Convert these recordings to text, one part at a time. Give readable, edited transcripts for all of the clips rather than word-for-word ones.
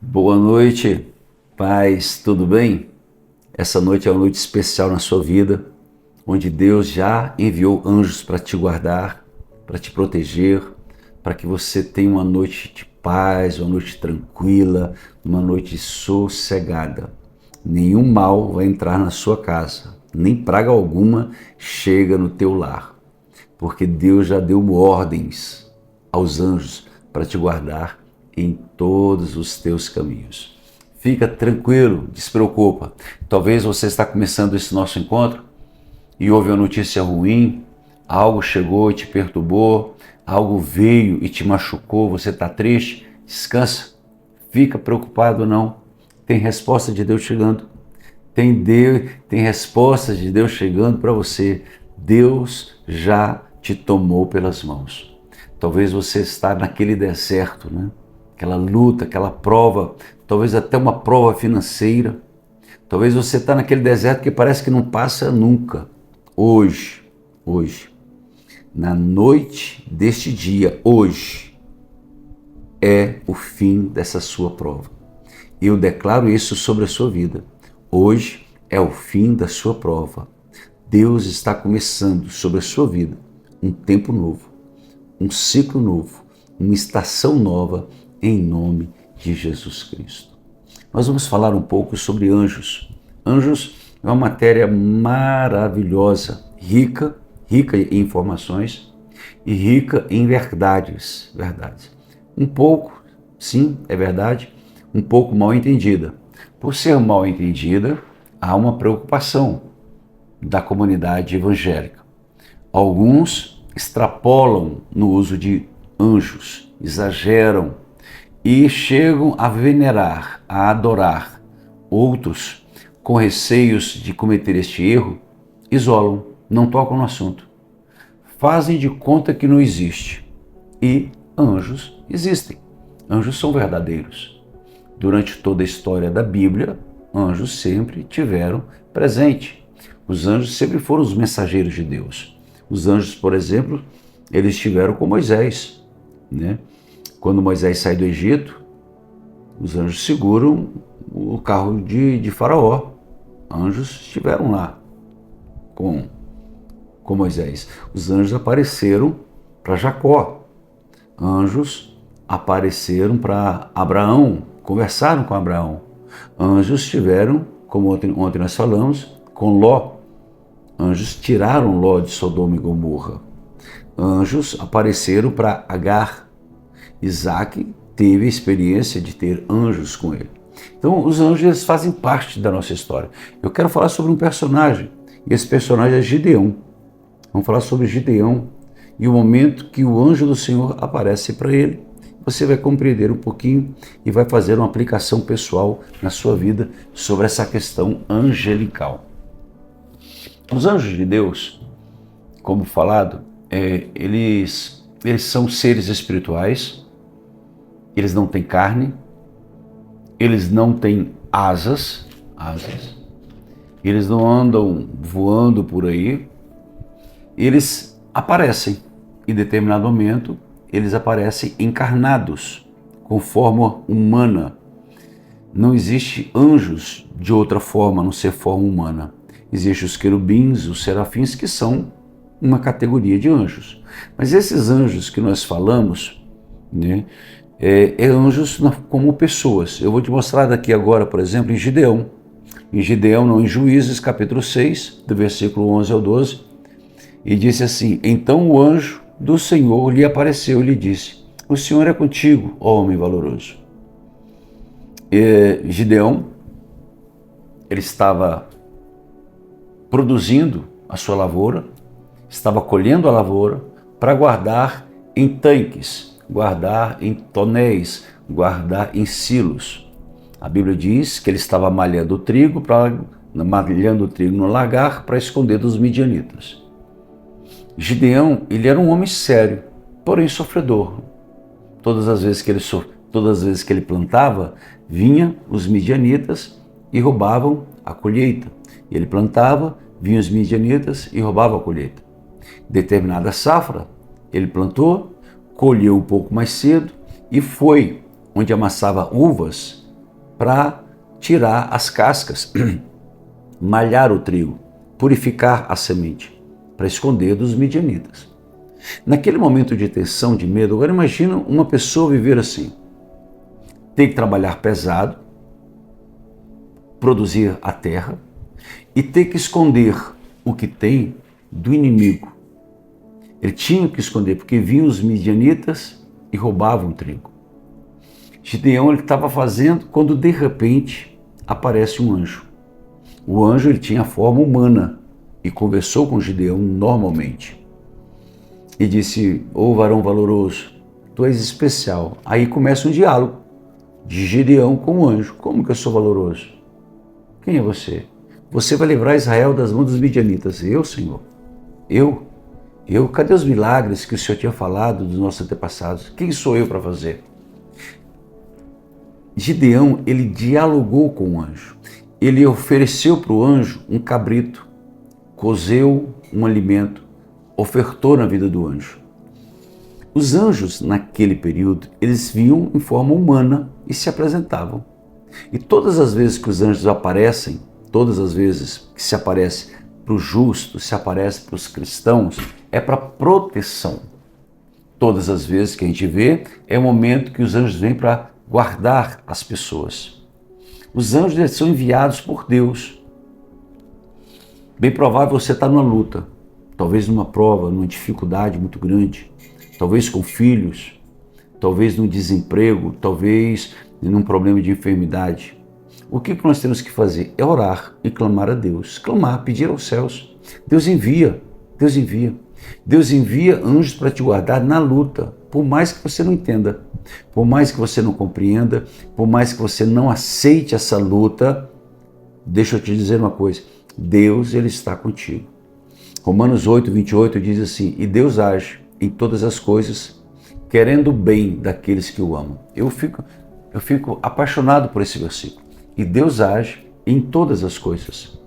Boa noite, paz, tudo bem? Essa noite é uma noite especial na sua vida, onde Deus já enviou anjos para te guardar, para te proteger, para que você tenha uma noite de paz, uma noite tranquila, uma noite sossegada. Nenhum mal vai entrar na sua casa, nem praga alguma chega no teu lar, porque Deus já deu ordens aos anjos para te guardar em todos os teus caminhos. Fica tranquilo, despreocupa. Talvez você está começando esse nosso encontro e houve uma notícia ruim, algo chegou e te perturbou, algo veio e te machucou, você está triste, descansa, fica preocupado não, tem resposta de Deus chegando, tem respostas de Deus chegando para você, Deus já te tomou pelas mãos. Talvez você está naquele deserto, né? Aquela luta, aquela prova, talvez até uma prova financeira. Talvez você está naquele deserto que parece que não passa nunca. Hoje, na noite deste dia, hoje, é o fim dessa sua prova. E eu declaro isso sobre a sua vida. Hoje é o fim da sua prova. Deus está começando sobre a sua vida um tempo novo, um ciclo novo, uma estação nova, em nome de Jesus Cristo. Nós vamos falar um pouco sobre anjos. Anjos é uma matéria maravilhosa, rica em informações e rica em verdades. Um pouco, sim, é verdade, um pouco mal entendida. Por ser mal entendida, há uma preocupação da comunidade evangélica. Alguns extrapolam no uso de anjos, exageram e chegam a venerar, a adorar. Outros, com receios de cometer este erro, isolam, não tocam no assunto. Fazem de conta que não existe. E anjos existem. Anjos são verdadeiros. Durante toda a história da Bíblia, anjos sempre tiveram presente. Os anjos sempre foram os mensageiros de Deus. Os anjos, por exemplo, eles estiveram com Moisés, né? Quando Moisés sai do Egito, os anjos seguram o carro de Faraó. Anjos estiveram lá com Moisés. Os anjos apareceram para Jacó. Anjos apareceram para Abraão, conversaram com Abraão. Anjos estiveram, como ontem nós falamos, com Ló. Anjos tiraram Ló de Sodoma e Gomorra. Anjos apareceram para Agar. Isaac teve a experiência de ter anjos com ele. Então, os anjos eles fazem parte da nossa história. Eu quero falar sobre um personagem, e esse personagem é Gideão. Vamos falar sobre Gideão e o momento que o anjo do Senhor aparece para ele. Você vai compreender um pouquinho e vai fazer uma aplicação pessoal na sua vida sobre essa questão angelical. Os anjos de Deus, como falado, eles são seres espirituais. Eles não têm carne, eles não têm asas, eles não andam voando por aí, eles aparecem, em determinado momento, eles aparecem encarnados, com forma humana. Não existe anjos de outra forma, a não ser forma humana. Existem os querubins, os serafins, que são uma categoria de anjos. Mas esses anjos que nós falamos, né, anjos como pessoas. Eu vou te mostrar daqui agora, por exemplo, em Gideão. Em Juízes, capítulo 6, do versículo 11 ao 12, e disse assim: Então o anjo do Senhor lhe apareceu e lhe disse: O Senhor é contigo, ó homem valoroso. Gideão, ele estava produzindo a sua lavoura, estava colhendo a lavoura para guardar em tanques, guardar em tonéis, guardar em silos. A Bíblia diz que ele estava malhando o trigo no lagar para esconder dos midianitas. Gideão, ele era um homem sério, porém sofredor. Todas as vezes que ele plantava, vinham os midianitas e roubavam a colheita. Ele plantava, vinham os midianitas e roubavam a colheita. Determinada safra, ele plantou, colheu um pouco mais cedo e foi onde amassava uvas para tirar as cascas, malhar o trigo, purificar a semente, para esconder dos midianitas. Naquele momento de tensão, de medo, agora imagina uma pessoa viver assim, ter que trabalhar pesado, produzir a terra e ter que esconder o que tem do inimigo. Ele tinha que esconder, porque vinham os midianitas e roubavam o trigo. Gideão ele estava fazendo quando de repente aparece um anjo. O anjo ele tinha a forma humana e conversou com Gideão normalmente. E disse: ô varão valoroso, tu és especial. Aí começa um diálogo de Gideão com o anjo. Como que eu sou valoroso? Quem é você? Você vai livrar Israel das mãos dos midianitas. Eu, Senhor? Eu? Cadê os milagres que o Senhor tinha falado dos nossos antepassados? Quem sou eu para fazer? Gideão, ele dialogou com o anjo. Ele ofereceu para o anjo um cabrito, cozeu um alimento, ofertou na vida do anjo. Os anjos, naquele período, eles vinham em forma humana e se apresentavam. E todas as vezes que os anjos aparecem, todas as vezes que se aparece para os justos, se aparece para os cristãos, é para proteção. Todas as vezes que a gente vê, é o momento que os anjos vêm para guardar as pessoas. Os anjos eles são enviados por Deus. Bem provável você está numa luta, talvez numa prova, numa dificuldade muito grande, talvez com filhos, talvez num desemprego, talvez num problema de enfermidade. O que nós temos que fazer? É orar e clamar a Deus. Clamar, pedir aos céus. Deus envia, Deus envia. Deus envia anjos para te guardar na luta, por mais que você não entenda, por mais que você não compreenda, por mais que você não aceite essa luta. Deixa eu te dizer uma coisa, Deus ele está contigo. Romanos 8:28 diz assim: e Deus age em todas as coisas, querendo o bem daqueles que o amam. Eu fico apaixonado por esse versículo. E Deus age em todas as coisas.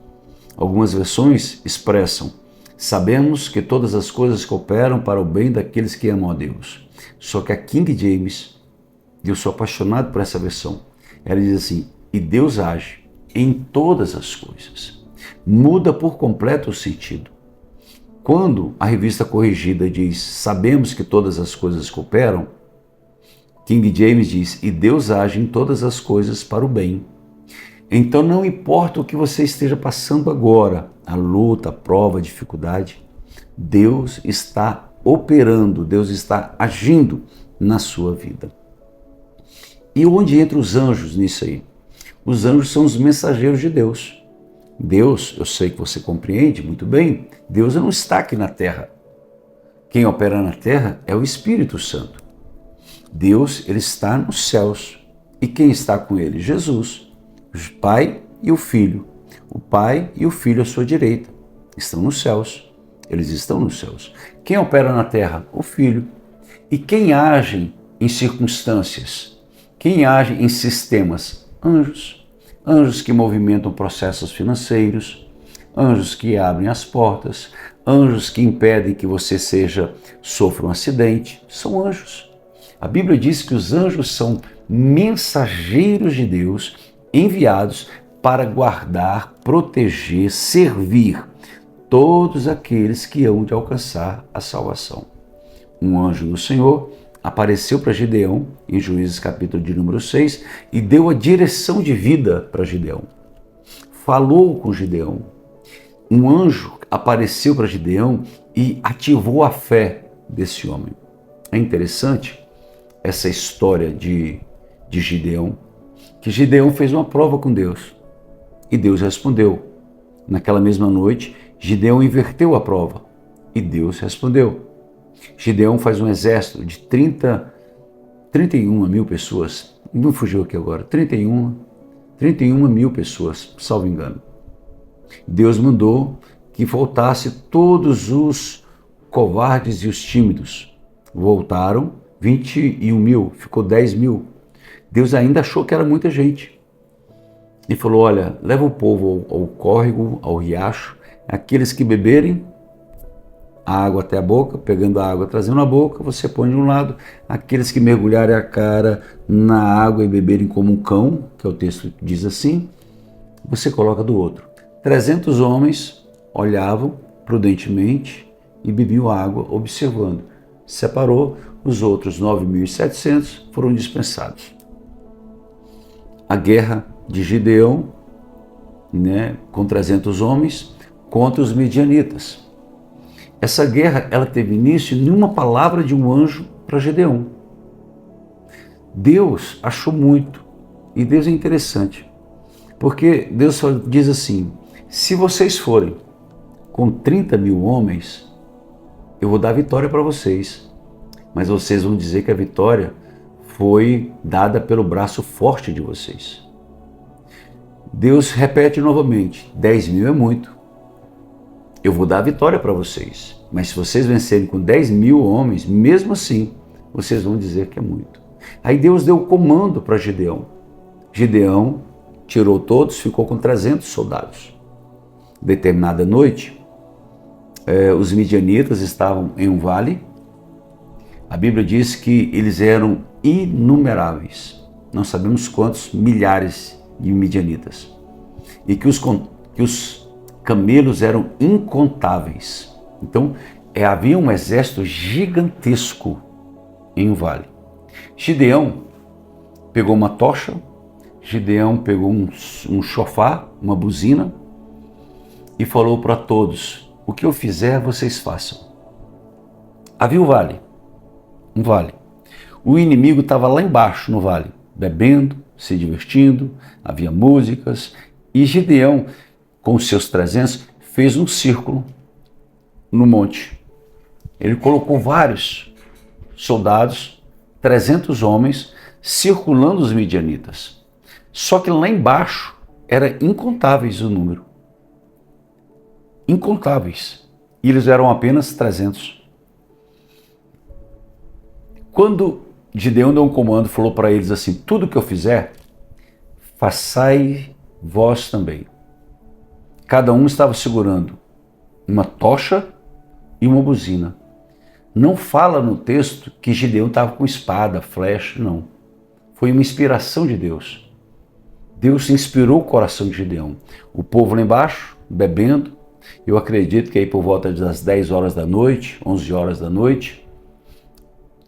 Algumas versões expressam: sabemos que todas as coisas cooperam para o bem daqueles que amam a Deus. Só que a King James, eu sou apaixonado por essa versão, ela diz assim: e Deus age em todas as coisas. Muda por completo o sentido. Quando a revista corrigida diz: sabemos que todas as coisas cooperam, King James diz: e Deus age em todas as coisas para o bem. Então não importa o que você esteja passando agora, a luta, a prova, a dificuldade, Deus está operando, Deus está agindo na sua vida. E onde entram os anjos nisso aí? Os anjos são os mensageiros de Deus. Deus, eu sei que você compreende muito bem, Deus não está aqui na terra. Quem opera na terra é o Espírito Santo. Deus, ele está nos céus. E quem está com ele? Jesus. O Pai e o Filho. O Pai e o Filho à sua direita. Estão nos céus. Eles estão nos céus. Quem opera na terra? O Filho. E quem age em circunstâncias? Quem age em sistemas? Anjos. Anjos que movimentam processos financeiros, anjos que abrem as portas, anjos que impedem que você sofra um acidente. São anjos. A Bíblia diz que os anjos são mensageiros de Deus, enviados para guardar, proteger, servir todos aqueles que hão de alcançar a salvação. Um anjo do Senhor apareceu para Gideão, em Juízes capítulo de número 6, e deu a direção de vida para Gideão. Falou com Gideão. Um anjo apareceu para Gideão e ativou a fé desse homem. É interessante essa história de Gideão, que Gideão fez uma prova com Deus e Deus respondeu. Naquela mesma noite, Gideão inverteu a prova e Deus respondeu. Gideão faz um exército de 31 mil pessoas, não fugiu aqui agora, 31 mil pessoas, salvo engano. Deus mandou que voltasse todos os covardes e os tímidos. Voltaram 21 mil, ficou 10 mil. Deus ainda achou que era muita gente. E falou: olha, leva o povo ao córrego, ao riacho, aqueles que beberem, a água até a boca, pegando a água, trazendo a boca, você põe de um lado. Aqueles que mergulharem a cara na água e beberem como um cão, que é o texto que diz assim, você coloca do outro. 300 homens olhavam prudentemente e bebiam água, observando. Separou, os outros 9.700 foram dispensados. A guerra de Gideão, com 300 homens, contra os midianitas. Essa guerra ela teve início em uma palavra de um anjo para Gideão. Deus achou muito, e Deus é interessante, porque Deus só diz assim, se vocês forem com 30.000 homens, eu vou dar vitória para vocês, mas vocês vão dizer que a vitória foi dada pelo braço forte de vocês. Deus repete novamente, 10.000 é muito, eu vou dar a vitória para vocês, mas se vocês vencerem com 10.000 homens, mesmo assim, vocês vão dizer que é muito. Aí Deus deu o comando para Gideão. Gideão tirou todos, ficou com 300 soldados. Determinada noite, os midianitas estavam em um vale. A Bíblia diz que eles eram inumeráveis. Não sabemos quantos milhares de midianitas. E que os camelos eram incontáveis. Então, havia um exército gigantesco em um vale. Gideão pegou uma tocha, Gideão pegou um chofar, uma buzina, e falou para todos, o que eu fizer, vocês façam. Havia um vale. O inimigo estava lá embaixo no vale, bebendo, se divertindo, havia músicas, e Gideão, com os seus 300, fez um círculo no monte. Ele colocou vários soldados, 300 homens, circulando os midianitas. Só que lá embaixo era incontáveis o número. Incontáveis. E eles eram apenas 300. Quando Gideão deu um comando, falou para eles assim, tudo que eu fizer, façai vós também. Cada um estava segurando uma tocha e uma buzina. Não fala no texto que Gideão estava com espada, flecha, não. Foi uma inspiração de Deus. Deus inspirou o coração de Gideão. O povo lá embaixo, bebendo, eu acredito que aí por volta das 10 horas da noite, 11 horas da noite,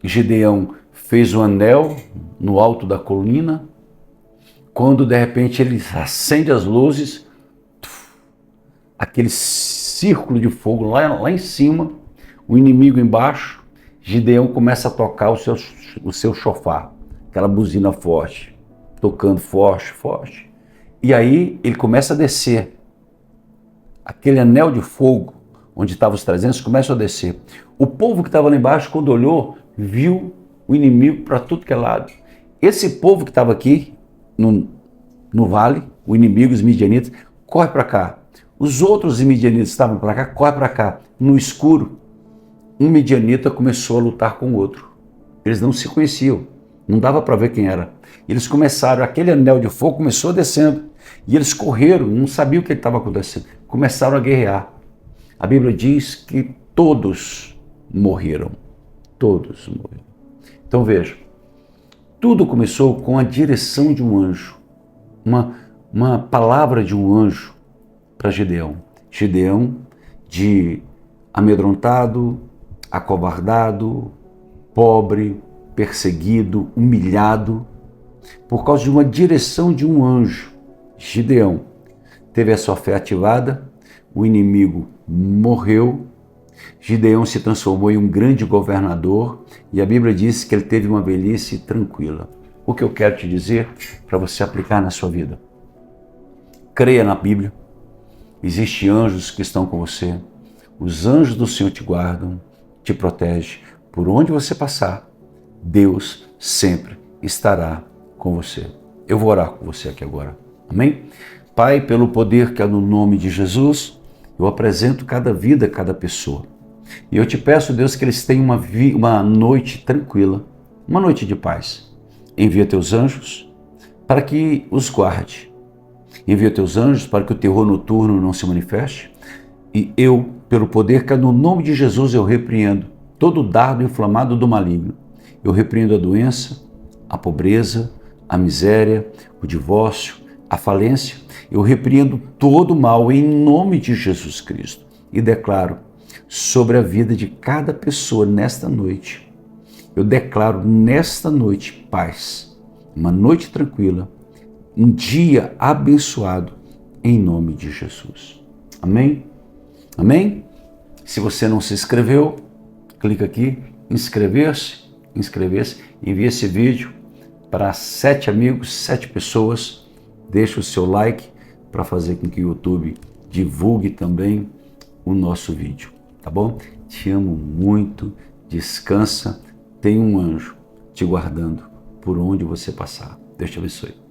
Gideão fez um anel no alto da colina, quando de repente ele acende as luzes, aquele círculo de fogo lá em cima, o inimigo embaixo, Gideão começa a tocar o seu chofar, aquela buzina forte, tocando forte. E aí ele começa a descer. Aquele anel de fogo, onde estavam os 300, começa a descer. O povo que estava lá embaixo, quando olhou, viu o inimigo para tudo que é lado. Esse povo que estava aqui, no vale, o inimigo, os midianitas, corre para cá. Os outros midianitas estavam para cá, corre para cá. No escuro, um midianita começou a lutar com o outro. Eles não se conheciam, não dava para ver quem era. Eles começaram, aquele anel de fogo começou descendo, e eles correram, não sabiam o que estava acontecendo, começaram a guerrear. A Bíblia diz que todos morreram, todos morreram. Então veja, tudo começou com a direção de um anjo, uma palavra de um anjo para Gideão. Gideão, de amedrontado, acovardado, pobre, perseguido, humilhado, por causa de uma direção de um anjo. Gideão teve a sua fé ativada, o inimigo morreu, Gideão se transformou em um grande governador e a Bíblia diz que ele teve uma velhice tranquila. O que eu quero te dizer para você aplicar na sua vida? Creia na Bíblia, existem anjos que estão com você, os anjos do Senhor te guardam, te protegem, por onde você passar, Deus sempre estará com você. Eu vou orar com você aqui agora, amém? Pai, pelo poder que é no nome de Jesus, eu apresento cada vida, cada pessoa. E eu te peço, Deus, que eles tenham uma noite tranquila, uma noite de paz. Envia teus anjos para que os guarde. Envia teus anjos para que o terror noturno não se manifeste. E eu, pelo poder que é no nome de Jesus, eu repreendo todo dardo inflamado do maligno. Eu repreendo a doença, a pobreza, a miséria, o divórcio, a falência. Eu repreendo todo o mal em nome de Jesus Cristo e declaro sobre a vida de cada pessoa nesta noite. Eu declaro nesta noite paz, uma noite tranquila, um dia abençoado em nome de Jesus. Amém? Amém? Se você não se inscreveu, clica aqui, inscrever-se, envie esse vídeo para 7 amigos, 7 pessoas, deixa o seu like para fazer com que o YouTube divulgue também o nosso vídeo, tá bom? Te amo muito, descansa, tem um anjo te guardando por onde você passar. Deus te abençoe.